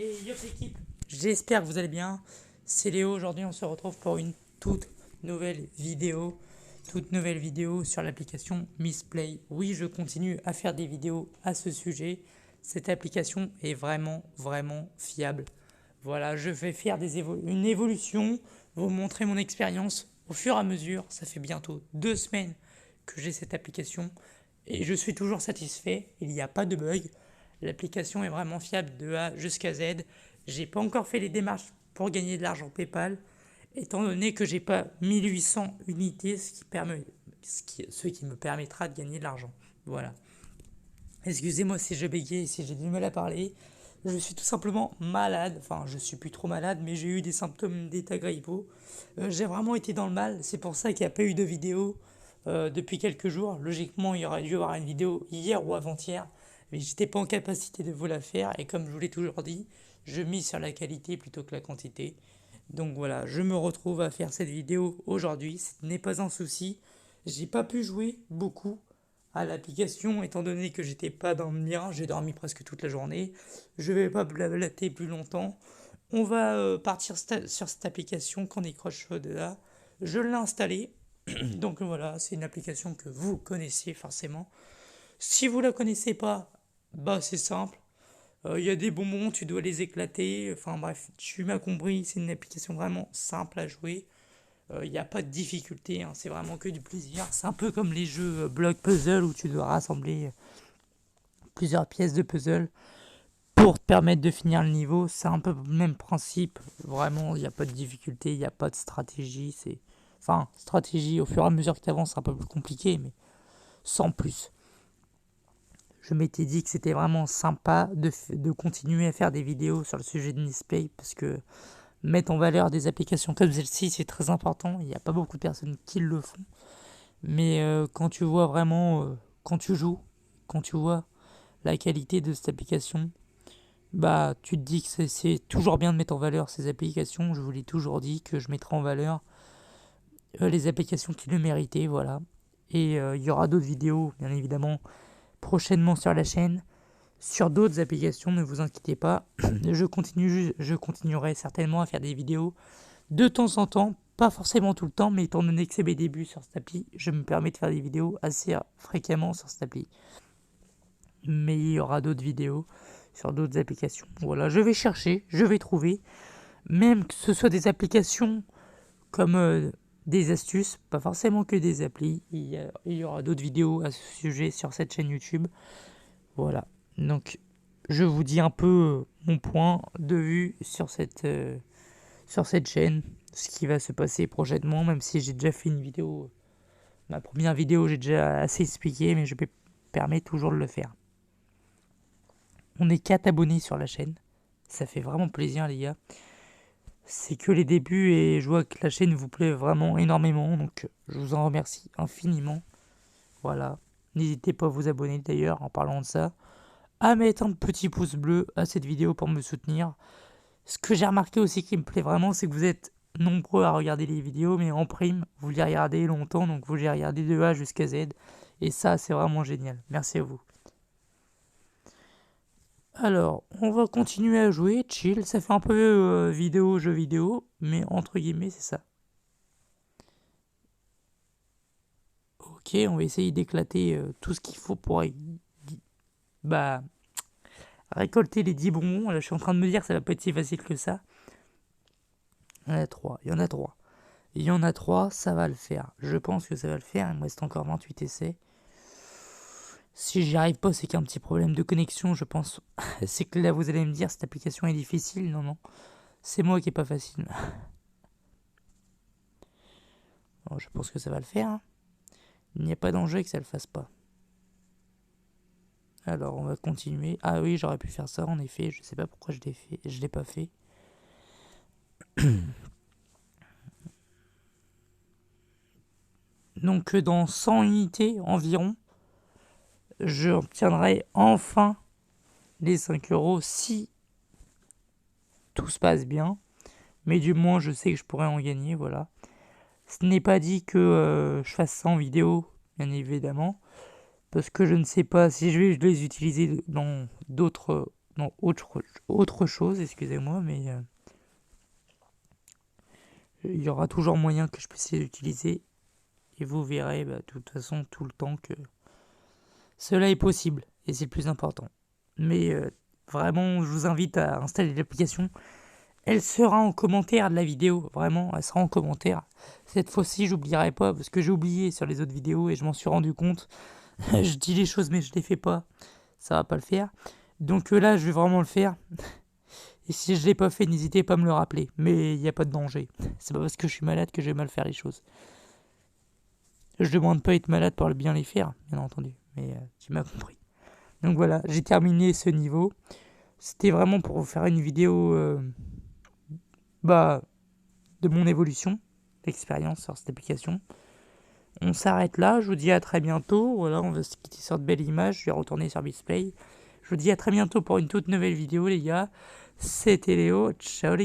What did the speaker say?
Et yo l'équipe, j'espère que vous allez bien. C'est Léo, aujourd'hui on se retrouve pour une nouvelle vidéo. Toute nouvelle vidéo sur l'application Missplay. Oui, je continue à faire des vidéos à ce sujet. Cette application est vraiment fiable. Voilà, je vais faire une évolution, vous montrer mon expérience au fur et à mesure. Ça fait bientôt 2 semaines que j'ai cette application et je suis toujours satisfait. Il n'y a pas de bug. L'application est vraiment fiable de A jusqu'à Z. J'ai pas encore fait les démarches pour gagner de l'argent PayPal, étant donné que j'ai pas 1800 unités, ce qui me permettra de gagner de l'argent. Voilà. Excusez-moi si je bégaye, si j'ai du mal à parler. Je suis tout simplement malade. Enfin, je suis plus trop malade, mais j'ai eu des symptômes d'état grippaux. J'ai vraiment été dans le mal. C'est pour ça qu'il n'y a pas eu de vidéo depuis quelques jours. Logiquement, il y aurait dû y avoir une vidéo hier ou avant-hier, mais j'étais pas en capacité de vous la faire. Et comme je vous l'ai toujours dit, je mise sur la qualité plutôt que la quantité. Donc voilà, je me retrouve à faire cette vidéo aujourd'hui. Ce n'est pas un souci. J'ai pas pu jouer beaucoup à l'application étant donné que j'étais pas dans le mien. J'ai dormi presque toute la journée. Je vais pas blablater plus longtemps. On va partir sur cette application Candy Crush de là. Je l'ai installée. Donc voilà, c'est une application que vous connaissez forcément. Si vous la connaissez pas, bah c'est simple. Il y a des bonbons, tu dois les éclater. Enfin bref, tu m'as compris, c'est une application vraiment simple à jouer. Il n'y a pas de difficulté, hein, c'est vraiment que du plaisir. C'est un peu comme les jeux block puzzle où tu dois rassembler plusieurs pièces de puzzle pour te permettre de finir le niveau. C'est un peu le même principe. Vraiment, il n'y a pas de difficulté, il n'y a pas de stratégie. Enfin, stratégie, au fur et à mesure que tu avances, c'est un peu plus compliqué, mais sans plus. Je m'étais dit que c'était vraiment sympa de continuer à faire des vidéos sur le sujet de Nispay parce que mettre en valeur des applications comme celle-ci, c'est très important. Il n'y a pas beaucoup de personnes qui le font. Mais quand tu vois vraiment, quand tu joues, quand tu vois la qualité de cette application, bah tu te dis que c'est toujours bien de mettre en valeur ces applications. Je vous l'ai toujours dit que je mettrai en valeur les applications qui le méritaient, voilà. Et il y aura d'autres vidéos, bien évidemment, prochainement sur la chaîne, sur d'autres applications, ne vous inquiétez pas. Je continuerai certainement à faire des vidéos de temps en temps, pas forcément tout le temps, mais étant donné que c'est mes débuts sur cette appli, je me permets de faire des vidéos assez fréquemment sur cette appli. Mais il y aura d'autres vidéos sur d'autres applications. Voilà, je vais chercher, je vais trouver, même que ce soit des applications comme des astuces, pas forcément que des applis. Il y aura d'autres vidéos à ce sujet sur cette chaîne YouTube. Voilà, donc je vous dis un peu mon point de vue sur cette chaîne, ce qui va se passer prochainement, même si j'ai déjà fait une vidéo. Ma première vidéo, j'ai déjà assez expliqué, mais je me permets toujours de le faire. On est 4 abonnés sur la chaîne. Ça fait vraiment plaisir, les gars. C'est que les débuts et je vois que la chaîne vous plaît vraiment énormément, donc je vous en remercie infiniment. Voilà. N'hésitez pas à vous abonner d'ailleurs, en parlant de ça, à mettre un petit pouce bleu à cette vidéo pour me soutenir. Ce que j'ai remarqué aussi qui me plaît vraiment, c'est que vous êtes nombreux à regarder les vidéos, mais en prime, vous les regardez longtemps, donc vous les regardez de A jusqu'à Z. Et ça, c'est vraiment génial. Merci à vous. Alors, on va continuer à jouer, chill. Ça fait un peu jeu vidéo, mais entre guillemets, c'est ça. Ok, on va essayer d'éclater tout ce qu'il faut pour bah, récolter les 10 bonbons. Là, je suis en train de me dire que ça va pas être si facile que ça. Il y en a 3, il y en a 3. Il y en a 3, ça va le faire. Je pense que ça va le faire. Il me reste encore 28 essais. Si j'y arrive pas, c'est qu'il y a un petit problème de connexion, je pense. C'est que là, vous allez me dire, cette application est difficile. Non, non. C'est moi qui est pas facile. Bon, je pense que ça va le faire. Hein. Il n'y a pas d'enjeu que ça le fasse pas. Alors, on va continuer. Ah oui, j'aurais pu faire ça, en effet. Je sais pas pourquoi je l'ai fait. Je l'ai pas fait. Donc, dans 100 unités environ, je obtiendrai enfin les 5 euros si tout se passe bien. Mais du moins, je sais que je pourrais en gagner, voilà. Ce n'est pas dit que je fasse ça en vidéo, bien évidemment, parce que je ne sais pas si je vais les utiliser dans d'autres complètement autre chose, excusez-moi, mais il y aura toujours moyen que je puisse les utiliser. Et vous verrez de toute façon tout le temps que cela est possible. Et c'est le plus important. Mais vraiment, je vous invite à installer l'application. Elle sera en commentaire de la vidéo. Vraiment, elle sera en commentaire. Cette fois-ci, j'oublierai pas. Parce que j'ai oublié sur les autres vidéos et je m'en suis rendu compte. Je dis les choses mais je les fais pas. Ça va pas le faire. Donc là, je vais vraiment le faire. Et si je l'ai pas fait, n'hésitez pas à me le rappeler. Mais il n'y a pas de danger. C'est pas parce que je suis malade que je vais mal faire les choses. Je demande pas à être malade pour bien les faire, bien entendu. Mais tu m'as compris. Donc voilà, j'ai terminé ce niveau. C'était vraiment pour vous faire une vidéo de mon évolution, d'expérience sur cette application. On s'arrête là, je vous dis à très bientôt. Voilà, on va se quitter sur de belles images. Je vais retourner sur Misplay. Je vous dis à très bientôt pour une toute nouvelle vidéo, les gars. C'était Léo. Ciao les gars.